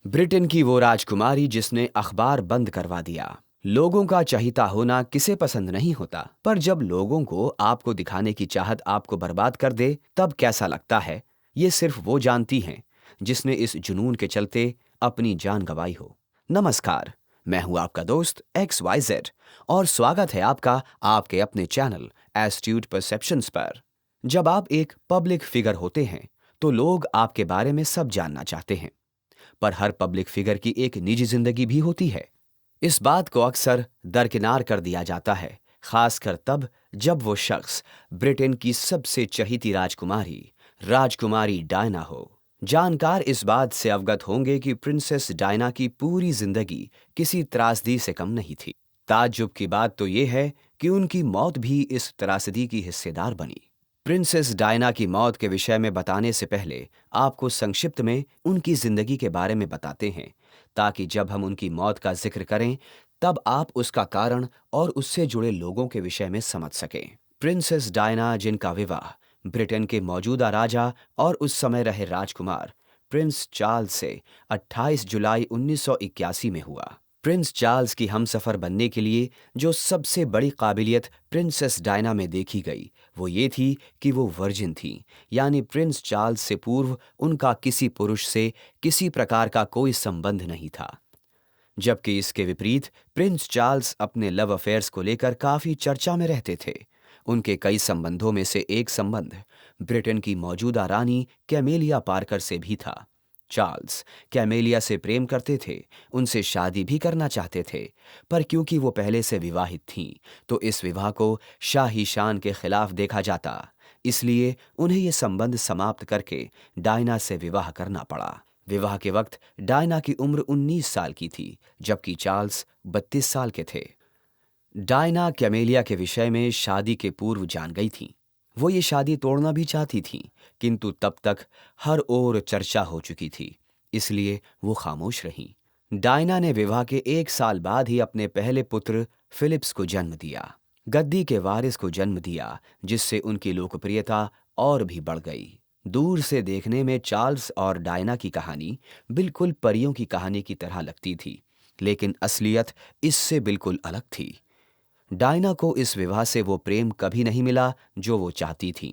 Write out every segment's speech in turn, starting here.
Britain की वो राजकुमारी जिसने अखबार बंद करवा दिया। लोगों का चहिता होना किसे पसंद नहीं होता, पर जब लोगों को आपको दिखाने की चाहत आपको बर्बाद कर दे तब कैसा लगता है, ये सिर्फ वो जानती हैं जिसने इस जुनून के चलते अपनी जान गंवाई हो। नमस्कार, मैं हूं आपका दोस्त XYZ और स्वागत है आपका आपके अपने चैनल एस्ट्यूट परसेप्शंस पर। जब आप एक पब्लिक फिगर होते हैं तो लोग आपके बारे में सब जानना चाहते हैं, पर हर पब्लिक फिगर की एक निजी जिंदगी भी होती है। इस बात को अक्सर दरकिनार कर दिया जाता है, खासकर तब जब वो शख्स ब्रिटेन की सबसे चहीती राजकुमारी राजकुमारी डायना हो। जानकार इस बात से अवगत होंगे कि प्रिंसेस डायना की पूरी जिंदगी किसी त्रासदी से कम नहीं थी। ताज्जुब की बात तो ये है कि उनकी मौत भी इस त्रासदी की हिस्सेदार बनी। प्रिंसेस डायना की मौत के विषय में बताने से पहले आपको संक्षिप्त में उनकी जिंदगी के बारे में बताते हैं, ताकि जब हम उनकी मौत का जिक्र करें तब आप उसका कारण और उससे जुड़े लोगों के विषय में समझ सकें। प्रिंसेस डायना, जिनका विवाह ब्रिटेन के मौजूदा राजा और उस समय रहे राजकुमार प्रिंस चार्ल्स से 28 जुलाई 1981 में हुआ। प्रिंस चार्ल्स की हमसफर बनने के लिए जो सबसे बड़ी काबिलियत प्रिंसेस डायना में देखी गई वो ये थी कि वो वर्जिन थी, यानी प्रिंस चार्ल्स से पूर्व उनका किसी पुरुष से किसी प्रकार का कोई संबंध नहीं था। जबकि इसके विपरीत प्रिंस चार्ल्स अपने लव अफेयर्स को लेकर काफी चर्चा में रहते थे। उनके कई संबंधों में से एक संबंध ब्रिटेन की मौजूदा रानी कैमेलिया पार्कर से भी था। चार्ल्स कैमेलिया से प्रेम करते थे, उनसे शादी भी करना चाहते थे, पर क्योंकि वो पहले से विवाहित थीं, तो इस विवाह को शाही शान के खिलाफ देखा जाता। इसलिए उन्हें ये संबंध समाप्त करके डायना से विवाह करना पड़ा। विवाह के वक्त डायना की उम्र 19 साल की थी, जबकि चार्ल्स 32 साल के थे। डायना कैमेलिया के विषय में शादी के पूर्व जान गई थीं। वो ये शादी तोड़ना भी चाहती थीं, किंतु तब तक हर ओर चर्चा हो चुकी थी, इसलिए वो खामोश रहीं। डायना ने विवाह के 1 साल बाद ही अपने पहले पुत्र फिलिप्स को जन्म दिया, गद्दी के वारिस को जन्म दिया, जिससे उनकी लोकप्रियता और भी बढ़ गई। दूर से देखने में चार्ल्स और डायना की कहानी बिल्कुल परियों की कहानी की तरह लगती थी, लेकिन असलियत इससे बिल्कुल अलग थी। डायना को इस विवाह से वो प्रेम कभी नहीं मिला जो वो चाहती थीं।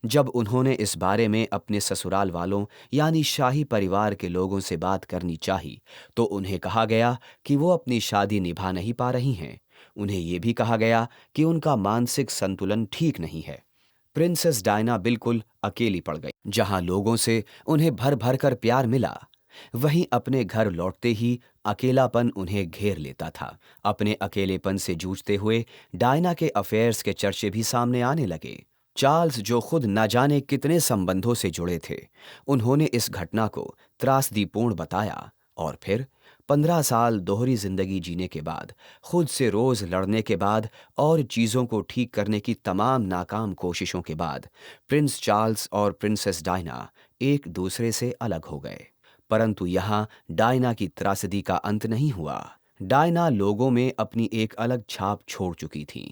जब उन्होंने इस बारे में अपने ससुराल वालों यानी शाही परिवार के लोगों से बात करनी चाही, तो उन्हें कहा गया कि वो अपनी शादी निभा नहीं पा रही हैं। उन्हें ये भी कहा गया कि उनका मानसिक संतुलन ठीक नहीं है। प्रिंसेस डायना बिल्कुल अकेली पड़ गई। जहां लोगों से उन्हें भर भर कर प्यार मिला, वहीं अपने घर लौटते ही अकेलापन उन्हें घेर लेता था। अपने अकेलेपन से जूझते हुए डायना के अफेयर्स के चर्चे भी सामने आने लगे। चार्ल्स, जो खुद न जाने कितने संबंधों से जुड़े थे, उन्होंने इस घटना को त्रासदीपूर्ण बताया और फिर 15 साल दोहरी जिंदगी जीने के बाद, खुद से रोज लड़ने के बाद और चीजों को ठीक करने की तमाम नाकाम कोशिशों के बाद प्रिंस चार्ल्स और प्रिंसेस डायना एक दूसरे से अलग हो गए। परंतु यहाँ डायना की त्रासदी का अंत नहीं हुआ। डायना लोगों में अपनी एक अलग छाप छोड़ चुकी थीं।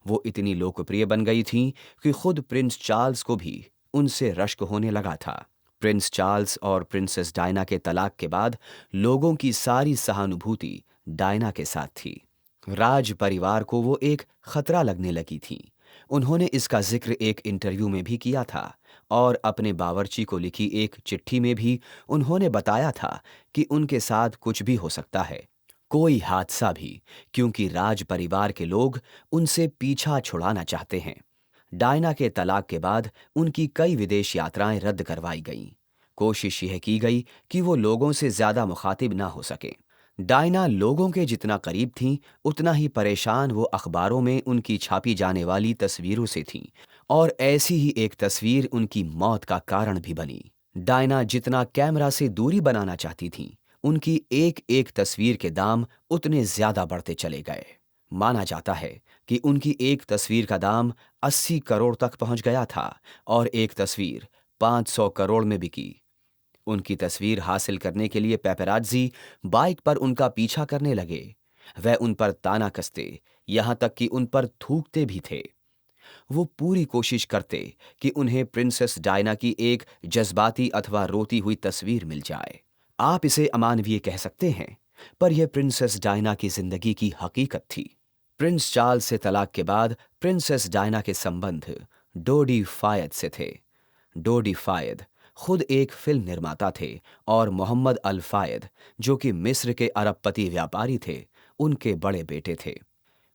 वो इतनी लोकप्रिय बन गई थीं कि खुद प्रिंस चार्ल्स को भी उनसे रश्क होने लगा था। प्रिंस चार्ल्स और प्रिंसेस डायना के तलाक के बाद लोगों की सारी सहानुभूति डायना के साथ थी। राज परिवार को वो एक खतरा लगने लगी थी। उन्होंने इसका जिक्र एक इंटरव्यू में भी किया था और अपने बावर्ची को लिखी एक चिट्ठी में भी उन्होंने बताया था कि उनके साथ कुछ भी हो सकता है, कोई हादसा भी, क्योंकि राज परिवार के लोग उनसे पीछा छुड़ाना चाहते हैं। डायना के तलाक के बाद उनकी कई विदेश यात्राएं रद्द करवाई गईं। कोशिश यह की गई कि वो लोगों से ज्यादा मुखातिब ना हो सके। डायना लोगों के जितना करीब थीं, उतना ही परेशान वो अखबारों में उनकी छापी जाने वाली तस्वीरों से थीं, और ऐसी ही एक तस्वीर उनकी मौत का कारण भी बनी। डायना जितना कैमरा से दूरी बनाना चाहती थीं, उनकी एक एक तस्वीर के दाम उतने ज्यादा बढ़ते चले गए। माना जाता है कि उनकी एक तस्वीर का दाम 80 करोड़ तक पहुंच गया था और एक तस्वीर 500 करोड़ में बिकी। उनकी तस्वीर हासिल करने के लिए पेपराज़्ज़ी बाइक पर उनका पीछा करने लगे। वह उन पर ताना कसते, यहां तक कि उन पर थूकते भी थे। वो पूरी कोशिश करते कि उन्हें प्रिंसेस डायना की एक जज्बाती अथवा रोती हुई तस्वीर मिल जाए। आप इसे अमानवीय कह सकते हैं, पर यह प्रिंसेस डायना की जिंदगी की हकीकत थी। प्रिंस चार्ल्स से तलाक के बाद प्रिंसेस डायना के संबंध डोडी फायद से थे। डोडी फायद खुद एक फिल्म निर्माता थे और मोहम्मद अल फायद, जो कि मिस्र के अरबपति व्यापारी थे, उनके बड़े बेटे थे।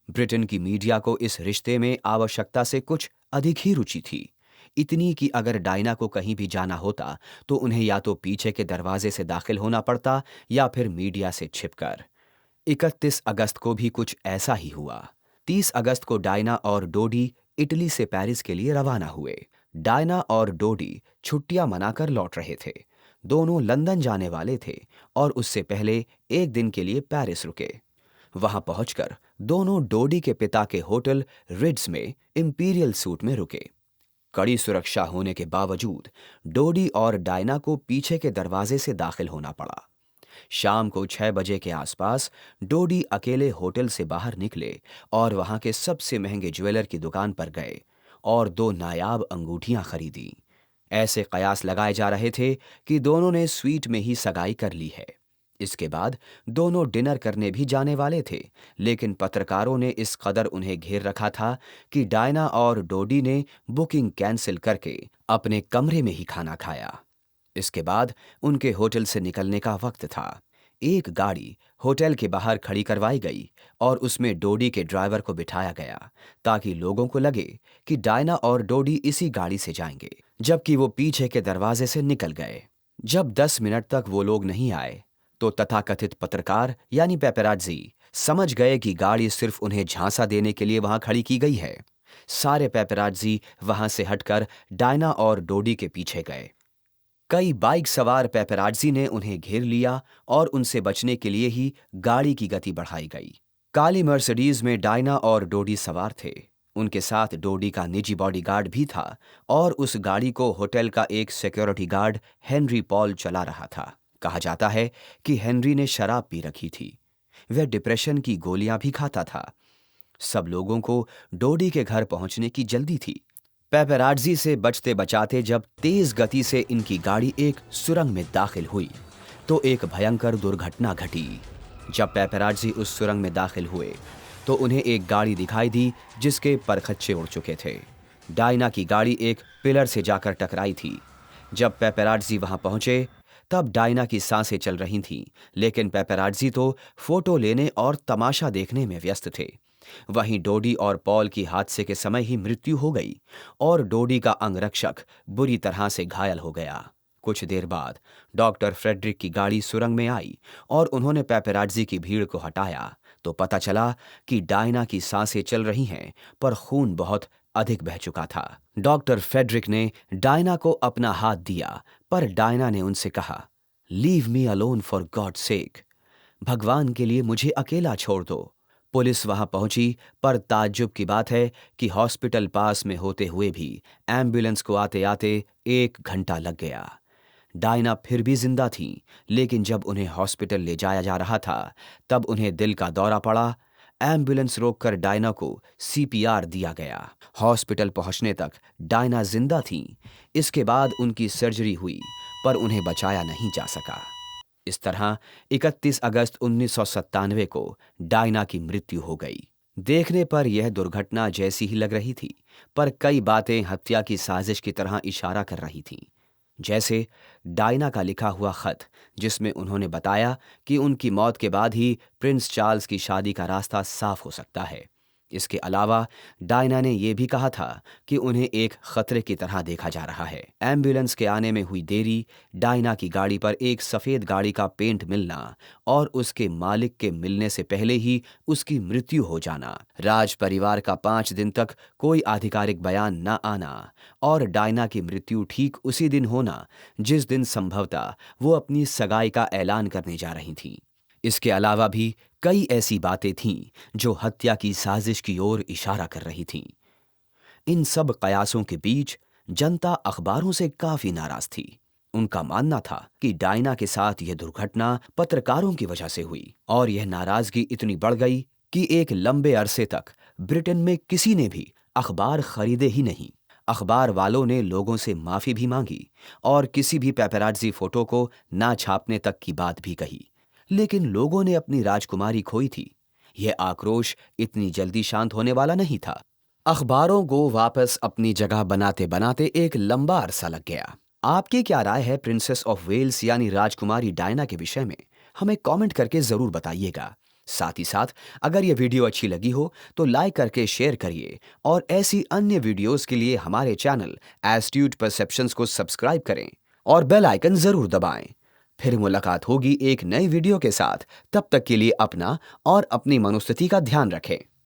ब्रिटेन की मीडिया को इस रिश्ते में आवश्यकता से कुछ अधिक ही रुचि थी, इतनी कि अगर डायना को कहीं भी जाना होता तो उन्हें या तो पीछे के दरवाजे से दाखिल होना पड़ता या फिर मीडिया से छिपकर। 31 अगस्त को भी कुछ ऐसा ही हुआ। 30 अगस्त को डायना और डोडी इटली से पेरिस के लिए रवाना हुए। डायना और डोडी छुट्टियां मनाकर लौट रहे थे। दोनों लंदन जाने वाले थे और उससे पहले एक दिन के लिए पेरिस रुके। वहां पहुंचकर दोनों डोडी के पिता के होटल रिड्स में इंपीरियल सूट में रुके। कड़ी सुरक्षा होने के बावजूद डोडी और डायना को पीछे के दरवाजे से दाखिल होना पड़ा। शाम को 6 बजे के आसपास डोडी अकेले होटल से बाहर निकले और वहां के सबसे महंगे ज्वेलर की दुकान पर गए और 2 नायाब अंगूठियां खरीदी। ऐसे कयास लगाए जा रहे थे कि दोनों ने स्वीट में ही सगाई कर ली है। इसके बाद दोनों डिनर करने भी जाने वाले थे, लेकिन पत्रकारों ने इस कदर उन्हें घेर रखा था कि डायना और डोडी ने बुकिंग कैंसिल करके अपने कमरे में ही खाना खाया। इसके बाद उनके होटल से निकलने का वक्त था। एक गाड़ी होटल के बाहर खड़ी करवाई गई और उसमें डोडी के ड्राइवर को बिठाया गया ताकि लोगों को लगे कि डायना और डोडी इसी गाड़ी से जाएंगे, जबकि वो पीछे के दरवाजे से निकल गए। जब 10 मिनट तक वो लोग नहीं आए तो तथाकथित पत्रकार यानी पेपराज़ी समझ गए कि गाड़ी सिर्फ उन्हें झांसा देने के लिए वहां खड़ी की गई है। सारे पेपराज़ी वहां से हटकर डायना और डोडी के पीछे गए। कई बाइक सवार पेपराज़ी ने उन्हें घेर लिया और उनसे बचने के लिए ही गाड़ी की गति बढ़ाई गई। काली मर्सिडीज में डायना और डोडी सवार थे। उनके साथ डोडी का निजी बॉडीगार्ड भी था और उस गाड़ी को होटल का एक सिक्योरिटी गार्ड हेनरी पॉल चला रहा था। कहा जाता है कि हेनरी ने शराब पी रखी थी। वह डिप्रेशन की गोलियां भी खाता था। सब लोगों को डोडी के घर पहुंचने की जल्दी थी। पेपराज़ी से बचते बचाते जब तेज गति से इनकी गाड़ी एक सुरंग में दाखिल हुई तो एक भयंकर दुर्घटना घटी। जब पेपराज़ी उस सुरंग में दाखिल हुए तो उन्हें एक गाड़ी दिखाई दी जिसके परखच्चे उड़ चुके थे। डायना की गाड़ी एक पिलर से जाकर टकराई थी। जब पेपराज़ी वहां पहुंचे तब डायना की सांसें चल रही थीं, लेकिन पेपराज़ी तो फोटो लेने और तमाशा देखने में व्यस्त थे। वहीं डोडी और पॉल की हादसे के समय ही मृत्यु हो गई और डोडी का अंगरक्षक बुरी तरह से घायल हो गया। कुछ देर बाद डॉक्टर फ्रेडरिक की गाड़ी सुरंग में आई और उन्होंने पेपराज़ी की भीड़ को हटाया तो पता चला कि डायना की सांसें चल रही हैं पर खून बहुत अधिक बह चुका था। डॉक्टर फ्रेडरिक ने डायना को अपना हाथ दिया पर डायना ने उनसे कहा, leave me alone for God sake, भगवान के लिए मुझे अकेला छोड़ दो। पुलिस वहां पहुंची पर ताज्जुब की बात है कि हॉस्पिटल पास में होते हुए भी एम्बुलेंस को आते आते 1 घंटा लग गया। डायना फिर भी जिंदा थीं, लेकिन जब उन्हें हॉस्पिटल ले जाया जा रहा था तब उन्हें दिल का दौरा पड़ा। एम्बुलेंस रोककर डायना को सीपीआर दिया गया। हॉस्पिटल पहुंचने तक डायना जिंदा थीं। इसके बाद उनकी सर्जरी हुई पर उन्हें बचाया नहीं जा सका। इस तरह 31 अगस्त 1997 को डायना की मृत्यु हो गई। देखने पर यह दुर्घटना जैसी ही लग रही थी, पर कई बातें हत्या की साजिश की तरह इशारा कर रही थीं। जैसे डायना का लिखा हुआ खत जिसमें उन्होंने बताया कि उनकी मौत के बाद ही प्रिंस चार्ल्स की शादी का रास्ता साफ हो सकता है। इसके अलावा डायना ने यह भी कहा था कि उन्हें एक खतरे की तरह देखा जा रहा है। एम्बुलेंस के आने में हुई देरी, डायना की गाड़ी पर एक सफेद गाड़ी का पेंट मिलना और उसके मालिक के मिलने से पहले ही उसकी मृत्यु हो जाना, राज परिवार का 5 दिन तक कोई आधिकारिक बयान न आना और डायना की मृत्यु ठीक उसी दिन होना जिस दिन संभवतः वो अपनी सगाई का ऐलान करने जा रही थीं। इसके अलावा भी कई ऐसी बातें थीं जो हत्या की साजिश की ओर इशारा कर रही थीं। इन सब कयासों के बीच जनता अखबारों से काफी नाराज थी। उनका मानना था कि डायना के साथ यह दुर्घटना पत्रकारों की वजह से हुई और यह नाराजगी इतनी बढ़ गई कि एक लंबे अरसे तक ब्रिटेन में किसी ने भी अखबार खरीदे ही नहीं। अखबार वालों ने लोगों से माफी भी मांगी और किसी भी पेपराज़ी फोटो को ना छापने तक की बात भी कही। लेकिन लोगों ने अपनी राजकुमारी खोई थी। यह आक्रोश इतनी जल्दी शांत होने वाला नहीं था। अखबारों को वापस अपनी जगह बनाते बनाते एक लंबा अरसा लग गया। आपकी क्या राय है प्रिंसेस ऑफ वेल्स यानी राजकुमारी डायना के विषय में? हमें कमेंट करके जरूर बताइएगा। साथ ही साथ अगर यह वीडियो अच्छी लगी हो तो लाइक करके शेयर करिए और ऐसी अन्य वीडियोस के लिए हमारे चैनल एस्ट्यूट परसेप्शंस को सब्सक्राइब करें और बेल आइकन जरूर दबाएं। फिर मुलाकात होगी एक नई वीडियो के साथ। तब तक के लिए अपना और अपनी मनोस्थिति का ध्यान रखें।